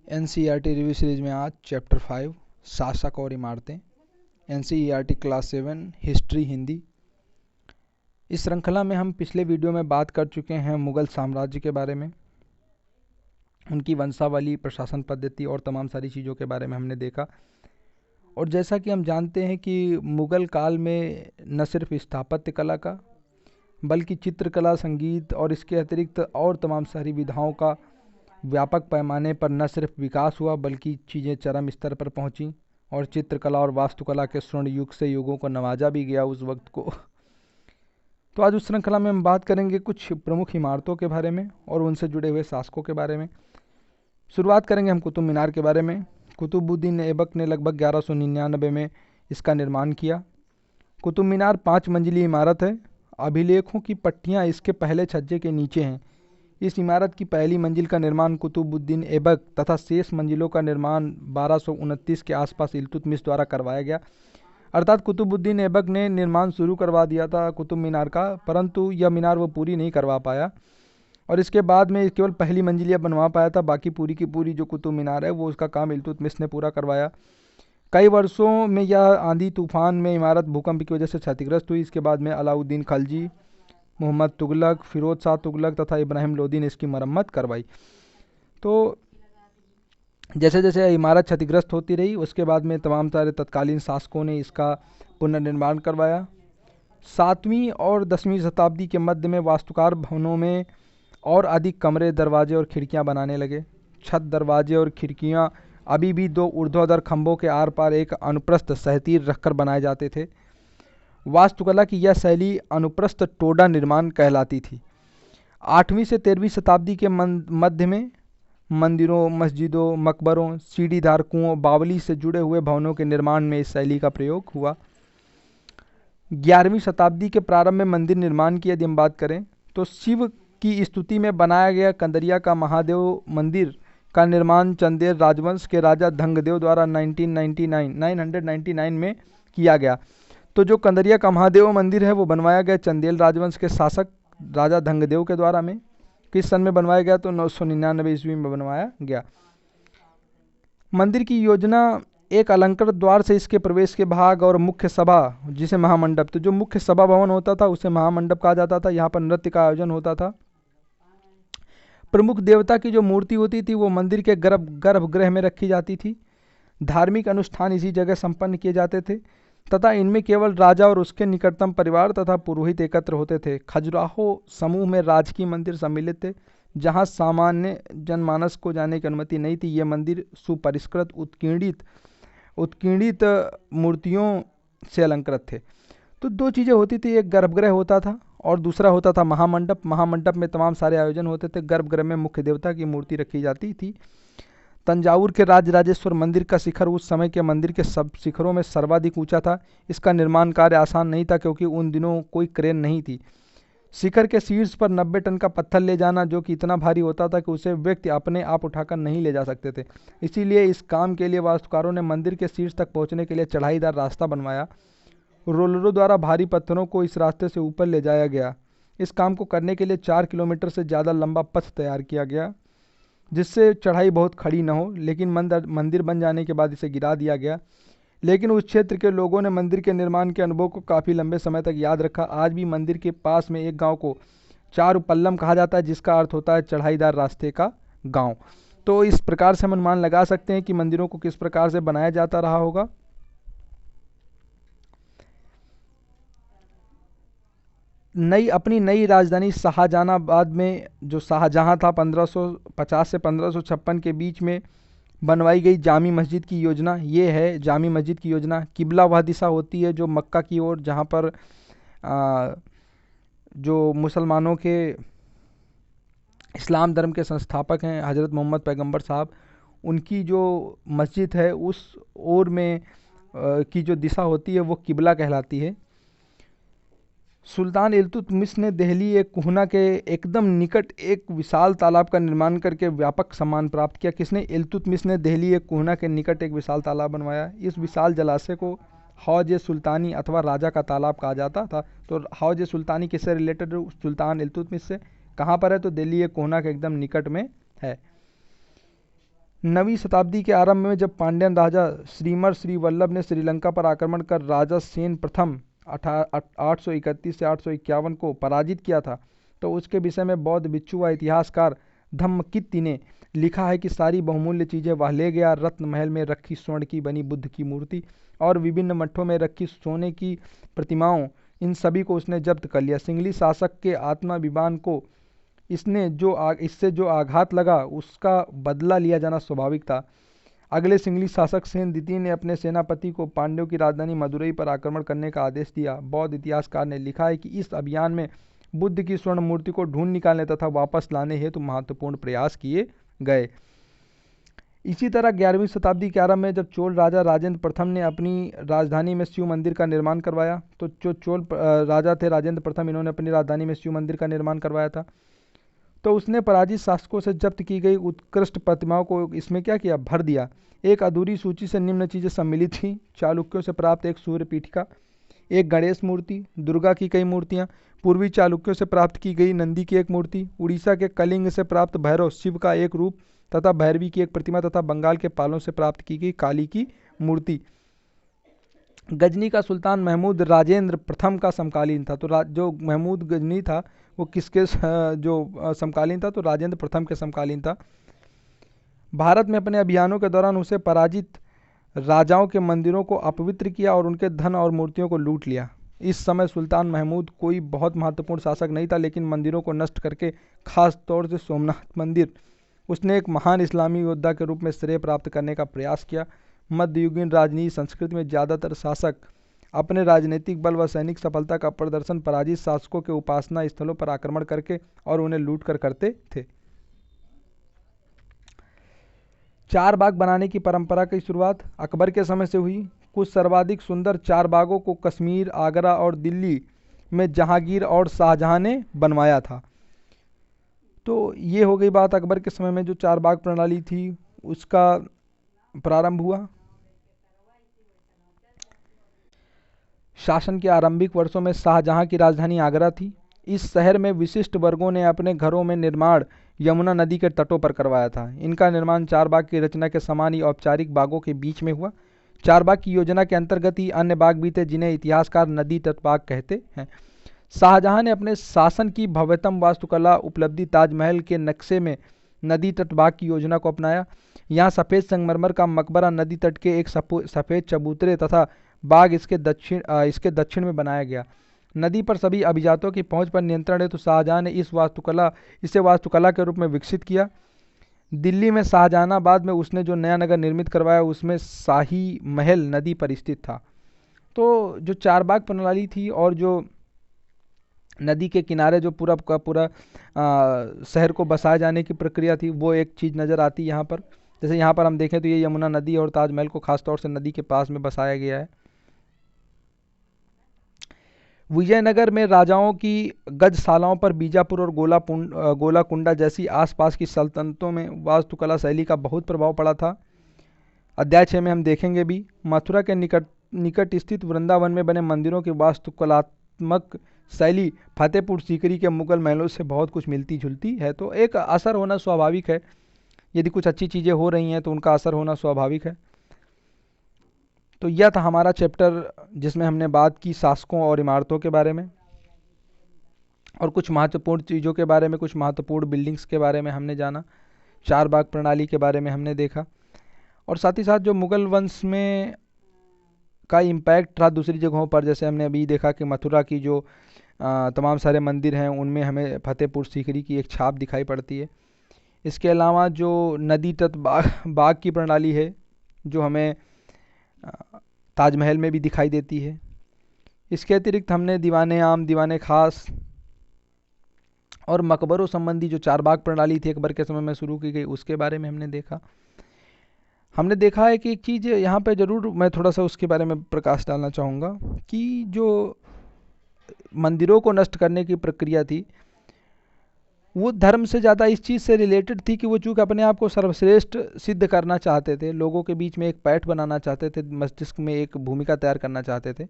NCERT review series में आज chapter 5 शासक और इमारतें, एनसीईआरटी क्लास 7 हिस्ट्री हिंदी। इस श्रृंखला में हम पिछले वीडियो में बात कर चुके हैं मुगल साम्राज्य के बारे में, उनकी वंशावली, प्रशासन पद्धति और तमाम सारी चीज़ों के बारे में हमने देखा। और जैसा कि हम जानते हैं कि मुगल काल में न सिर्फ स्थापत्य कला का बल्कि चित्रकला, संगीत और इसके अतिरिक्त और तमाम सारी विधाओं का व्यापक पैमाने पर न सिर्फ विकास हुआ बल्कि चीज़ें चरम स्तर पर पहुंची और चित्रकला और वास्तुकला के स्वर्ण युग से युगों को नवाजा भी गया उस वक्त को। तो आज उस श्रृंखला में हम बात करेंगे कुछ प्रमुख इमारतों के बारे में और उनसे जुड़े हुए शासकों के बारे में। शुरुआत करेंगे हम कुतुब मीनार के बारे में। कुतुबुद्दीन ऐबक ने लगभग 1199 में इसका निर्माण किया। कुतुब मीनार 5 मंजिली इमारत है। अभिलेखों की पट्टियाँ इसके पहले छज्जे के नीचे हैं। इस इमारत की पहली मंजिल का निर्माण कुतुबुद्दीन ऐबक तथा शेष मंजिलों का निर्माण 1229 के आसपास इल्तुतमिश द्वारा करवाया गया। अर्थात कुतुबुद्दीन ऐबक ने निर्माण शुरू करवा दिया था कुतुब मीनार का, परंतु यह मीनार वो पूरी नहीं करवा पाया और इसके बाद में केवल पहली मंजिल यह बनवा पाया था। बाकी पूरी की पूरी जो कुतुब मीनार है वो उसका काम इल्तुतमिश ने पूरा करवाया। कई वर्षों में यह आंधी तूफान में इमारत भूकंप की वजह से क्षतिग्रस्त हुई। इसके बाद में अलाउद्दीन खलजी, मोहम्मद तुगलक, फिरोज शाह तुगलक तथा इब्राहिम लोदी ने इसकी मरम्मत करवाई। तो जैसे जैसे इमारत क्षतिग्रस्त होती रही उसके बाद में तमाम सारे तत्कालीन शासकों ने इसका पुनर्निर्माण करवाया। 7वीं और 10वीं शताब्दी के मध्य में वास्तुकार भवनों में और अधिक कमरे, दरवाजे और खिड़कियां बनाने लगे। छत, दरवाजे और खिड़कियां अभी भी 2 ऊर्ध्वाधर खंभों के आर पार एक अनुप्रस्थ सहतीर रखकर बनाए जाते थे। वास्तुकला की यह शैली अनुप्रस्थ टोडा निर्माण कहलाती थी। 8वीं से 13वीं शताब्दी के मध्य में मंदिरों, मस्जिदों, मकबरों, सीढ़ीदार कुओं, बावली से जुड़े हुए भवनों के निर्माण में इस शैली का प्रयोग हुआ। 11वीं शताब्दी के प्रारंभ में मंदिर निर्माण की यदि हम बात करें तो शिव की स्तुति में बनाया गया कंदरिया का महादेव मंदिर का निर्माण चंदेल राजवंश के राजा धंगदेव द्वारा 999 में किया गया। तो जो कंदरिया का महादेव मंदिर है वो बनवाया गया चंदेल राजवंश के शासक राजा धंगदेव के द्वारा में। किस सन में बनवाया गया? तो 999 ईस्वी में बनवाया गया। मंदिर की योजना एक अलंकृत द्वार से इसके प्रवेश के भाग और मुख्य सभा जिसे महामंडप, तो जो मुख्य सभा भवन होता था उसे महामंडप कहा जाता था। यहाँ पर नृत्य का आयोजन होता था। प्रमुख देवता की जो मूर्ति होती थी वो मंदिर के गर्भगृह में रखी जाती थी। धार्मिक अनुष्ठान इसी जगह संपन्न किए जाते थे तथा इनमें केवल राजा और उसके निकटतम परिवार तथा पुरोहित एकत्र होते थे। खजुराहो समूह में राजकीय मंदिर सम्मिलित थे जहां सामान्य जनमानस को जाने की अनुमति नहीं थी। ये मंदिर सुपरिष्कृत उत्कीर्णित मूर्तियों से अलंकृत थे। तो 2 चीज़ें होती थी, एक गर्भगृह होता था और दूसरा होता था महामंडप। महामंडप में तमाम सारे आयोजन होते थे। गर्भगृह में मुख्य देवता की मूर्ति रखी जाती थी। तंजावुर के राजराजेश्वर मंदिर का शिखर उस समय के मंदिर के सब शिखरों में सर्वाधिक ऊंचा था। इसका निर्माण कार्य आसान नहीं था क्योंकि उन दिनों कोई क्रेन नहीं थी। शिखर के शीर्ष पर 90 टन का पत्थर ले जाना जो कि इतना भारी होता था कि उसे व्यक्ति अपने आप उठाकर नहीं ले जा सकते थे। इसीलिए इस काम के लिए वास्तुकारों ने मंदिर के शीर्ष तक पहुंचने के लिए चढ़ाईदार रास्ता बनवाया। रोलरों द्वारा भारी पत्थरों को इस रास्ते से ऊपर ले जाया गया। इस काम को करने के लिए 4 किलोमीटर से ज़्यादा लंबा पथ तैयार किया गया जिससे चढ़ाई बहुत खड़ी न हो, लेकिन मंदिर बन जाने के बाद इसे गिरा दिया गया। लेकिन उस क्षेत्र के लोगों ने मंदिर के निर्माण के अनुभव को काफ़ी लंबे समय तक याद रखा। आज भी मंदिर के पास में एक गांव को चारुपल्लम कहा जाता है जिसका अर्थ होता है चढ़ाईदार रास्ते का गांव। तो इस प्रकार से हम अनुमान लगा सकते हैं कि मंदिरों को किस प्रकार से बनाया जाता रहा होगा। अपनी नई राजधानी शाहजहानाबाद में जो शाहजहां था 1550 से 1556 के बीच में बनवाई गई जामी मस्जिद की योजना ये है। जामी मस्जिद की योजना किबला वह दिशा होती है जो मक्का की ओर, जहाँ पर जो मुसलमानों के इस्लाम धर्म के संस्थापक हैं हज़रत मोहम्मद पैगंबर साहब, उनकी जो मस्जिद है उस ओर में की जो दिशा होती है वो किबला कहलाती है। सुल्तान इल्तुतमिश ने दिल्ली एक कोहना के एकदम निकट एक विशाल तालाब का निर्माण करके व्यापक सम्मान प्राप्त किया। किसने? इल्तुतमिश ने दिल्ली एक कोहना के निकट एक विशाल तालाब बनवाया। इस विशाल जलाशय को हौज सुल्तानी अथवा राजा का तालाब कहा जाता था। तो हौज सुल्तानी किससे रिलेटेड? सुल्तान इल्तुतमिश से। कहाँ पर है? तो दिल्ली एक कोहना के एकदम निकट में है। 9वीं शताब्दी के आरंभ में जब पांड्यन राजा श्रीमर श्री वल्लभ ने श्रीलंका पर आक्रमण कर राजा सेन प्रथम 831 से 851 को पराजित किया था, तो उसके विषय में बौद्ध भिक्षु व इतिहासकार धम्मकित्ति ने लिखा है कि सारी बहुमूल्य चीज़ें वह ले गया, रत्न महल में रखी स्वर्ण की बनी बुद्ध की मूर्ति और विभिन्न मठों में रखी सोने की प्रतिमाओं, इन सभी को उसने जब्त कर लिया। सिंगली शासक के आत्माभिमान को इससे जो आघात लगा उसका बदला लिया जाना स्वाभाविक था। अगले सिंगली शासक सेन द्वितीय ने अपने सेनापति को पांड्यों की राजधानी मदुरई पर आक्रमण करने का आदेश दिया। बौद्ध इतिहासकार ने लिखा है कि इस अभियान में बुद्ध की स्वर्ण मूर्ति को ढूंढ निकालने तथा वापस लाने हेतु महत्वपूर्ण प्रयास किए गए। इसी तरह 11वीं शताब्दी के आरंभ में जब चोल राजा राजेंद्र प्रथम ने अपनी राजधानी में शिव मंदिर का निर्माण करवाया, तो जो चोल राजा थे राजेंद्र प्रथम, इन्होंने अपनी राजधानी में शिव मंदिर का निर्माण करवाया था, तो उसने पराजित शासकों से जब्त की गई उत्कृष्ट प्रतिमाओं को इसमें क्या किया, भर दिया। एक अधूरी सूची से निम्न चीज़ें सम्मिलित थीं: चालुक्यों से प्राप्त एक सूर्य पीठिका, एक गणेश मूर्ति, दुर्गा की कई मूर्तियाँ, पूर्वी चालुक्यों से प्राप्त की गई नंदी की एक मूर्ति, उड़ीसा के कलिंग से प्राप्त भैरव शिव का एक रूप तथा भैरवी की एक प्रतिमा तथा बंगाल के पालों से प्राप्त की गई काली की मूर्ति। गजनी का सुल्तान महमूद राजेंद्र प्रथम का समकालीन था। तो जो महमूद गजनी था वो किसके जो समकालीन था, तो राजेंद्र प्रथम के समकालीन था। भारत में अपने अभियानों के दौरान उसे पराजित राजाओं के मंदिरों को अपवित्र किया और उनके धन और मूर्तियों को लूट लिया। इस समय सुल्तान महमूद कोई बहुत महत्वपूर्ण शासक नहीं था, लेकिन मंदिरों को नष्ट करके, खास तौर से सोमनाथ मंदिर, उसने एक महान इस्लामी योद्धा के रूप में श्रेय प्राप्त करने का प्रयास किया। मध्ययुगीन राजनीति संस्कृति में ज़्यादातर शासक अपने राजनीतिक बल व सैनिक सफलता का प्रदर्शन पराजित शासकों के उपासना स्थलों पर आक्रमण करके और उन्हें लूट कर करते थे। चार बाग बनाने की परंपरा की शुरुआत अकबर के समय से हुई। कुछ सर्वाधिक सुंदर चार बागों को कश्मीर, आगरा और दिल्ली में जहांगीर और शाहजहां ने बनवाया था। तो ये हो गई बात अकबर के समय में जो चार बाग प्रणाली थी उसका प्रारंभ हुआ। शासन के आरंभिक वर्षों में शाहजहां की राजधानी आगरा थी। इस शहर में विशिष्ट वर्गों ने अपने घरों में निर्माण यमुना नदी के तटों पर करवाया था। इनका निर्माण चार बाग की रचना के समान ही औपचारिक बागों के बीच में हुआ। चार बाग की योजना के अंतर्गत ही अन्य बाग भी थे जिन्हें इतिहासकार नदी तट बाग कहते हैं। शाहजहां ने अपने शासन की भव्यतम वास्तुकला उपलब्धि ताजमहल के नक्शे में नदी तट बाग की योजना को अपनाया। यहाँ सफ़ेद संगमरमर का मकबरा नदी तट के एक सफ़ेद चबूतरे तथा बाग इसके दक्षिण में बनाया गया। नदी पर सभी अभिजातों की पहुंच पर नियंत्रण है, तो शाहजहां ने इसे वास्तुकला के रूप में विकसित किया। दिल्ली में शाहजहानाबाद में उसने जो नया नगर निर्मित करवाया उसमें शाही महल नदी पर स्थित था। तो जो चार बाग प्रणाली थी और जो नदी के किनारे जो पूरा का पूरा शहर को बसाए जाने की प्रक्रिया थी, वो एक चीज़ नज़र आती है यहाँ पर। जैसे यहाँ पर हम देखें तो ये यमुना नदी और ताजमहल को खासतौर से नदी के पास में बसाया गया है। विजयनगर में राजाओं की गजशालाओं पर बीजापुर और गोलाकुंडा जैसी आसपास की सल्तनतों में वास्तुकला शैली का बहुत प्रभाव पड़ा था। अध्याय 6 में हम देखेंगे भी। मथुरा के निकट स्थित वृंदावन में बने मंदिरों की वास्तुकलात्मक शैली फतेहपुर सीकरी के मुगल महलों से बहुत कुछ मिलती जुलती है। तो एक असर होना स्वाभाविक है, यदि कुछ अच्छी चीज़ें हो रही हैं तो उनका असर होना स्वाभाविक है। तो यह था हमारा चैप्टर जिसमें हमने बात की शासकों और इमारतों के बारे में और कुछ महत्वपूर्ण चीज़ों के बारे में, कुछ महत्वपूर्ण बिल्डिंग्स के बारे में हमने जाना, चार बाग प्रणाली के बारे में हमने देखा, और साथ ही साथ जो मुगल वंश में का इम्पैक्ट रहा दूसरी जगहों पर। जैसे हमने अभी देखा कि मथुरा की जो तमाम सारे मंदिर हैं उनमें हमें फतेहपुर सीकरी की एक छाप दिखाई पड़ती है। इसके अलावा जो नदी तट बाग की प्रणाली है जो हमें ताजमहल में भी दिखाई देती है। इसके अतिरिक्त हमने दीवाने आम, दीवाने खास और मकबरों संबंधी जो चार बाग प्रणाली थी अकबर के समय में शुरू की गई उसके बारे में हमने देखा। हमने देखा है कि एक चीज़ यहाँ पे ज़रूर मैं थोड़ा सा उसके बारे में प्रकाश डालना चाहूँगा कि जो मंदिरों को नष्ट करने की प्रक्रिया थी वो धर्म से ज़्यादा इस चीज़ से रिलेटेड थी कि वो चूँकि अपने आप को सर्वश्रेष्ठ सिद्ध करना चाहते थे, लोगों के बीच में एक पैठ बनाना चाहते थे, मस्तिष्क में एक भूमिका तैयार करना चाहते थे,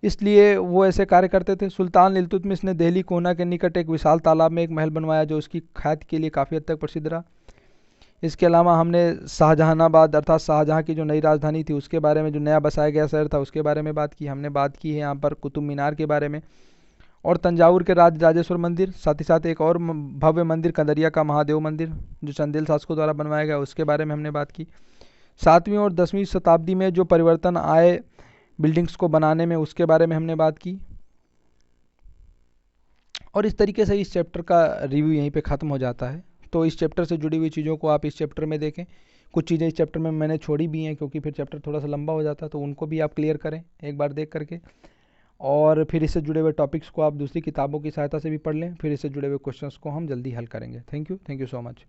इसलिए वो ऐसे कार्य करते थे। सुल्तान इल्तुतमिश ने दिल्ली कोना के निकट एक विशाल तालाब में एक महल बनवाया जो उसकी ख्याति के लिए काफ़ी हद तक प्रसिद्ध रहा। इसके अलावा हमने शाहजहानाबाद अर्थात शाहजहाँ की जो नई राजधानी थी उसके बारे में, जो नया बसाया गया शहर था उसके बारे में बात की। हमने बात की है यहाँ पर कुतुब मीनार के बारे में और तंजावुर के राजराजेश्वर मंदिर, साथ ही साथ एक और भव्य मंदिर कंदरिया का महादेव मंदिर जो चंदेल शासकों द्वारा बनवाया गया उसके बारे में हमने बात की। 7वीं और 10वीं शताब्दी में जो परिवर्तन आए बिल्डिंग्स को बनाने में उसके बारे में हमने बात की। और इस तरीके से इस चैप्टर का रिव्यू यहीं पे ख़त्म हो जाता है। तो इस चैप्टर से जुड़ी हुई चीज़ों को आप इस चैप्टर में देखें। कुछ चीज़ें इस चैप्टर में मैंने छोड़ी भी हैं क्योंकि फिर चैप्टर थोड़ा सा लंबा हो जाता है, तो उनको भी आप क्लियर करें एक बार देख करके। और फिर इससे जुड़े हुए टॉपिक्स को आप दूसरी किताबों की सहायता से भी पढ़ लें। फिर इससे जुड़े हुए क्वेश्चंस को हम जल्दी हल करेंगे। Thank you so much.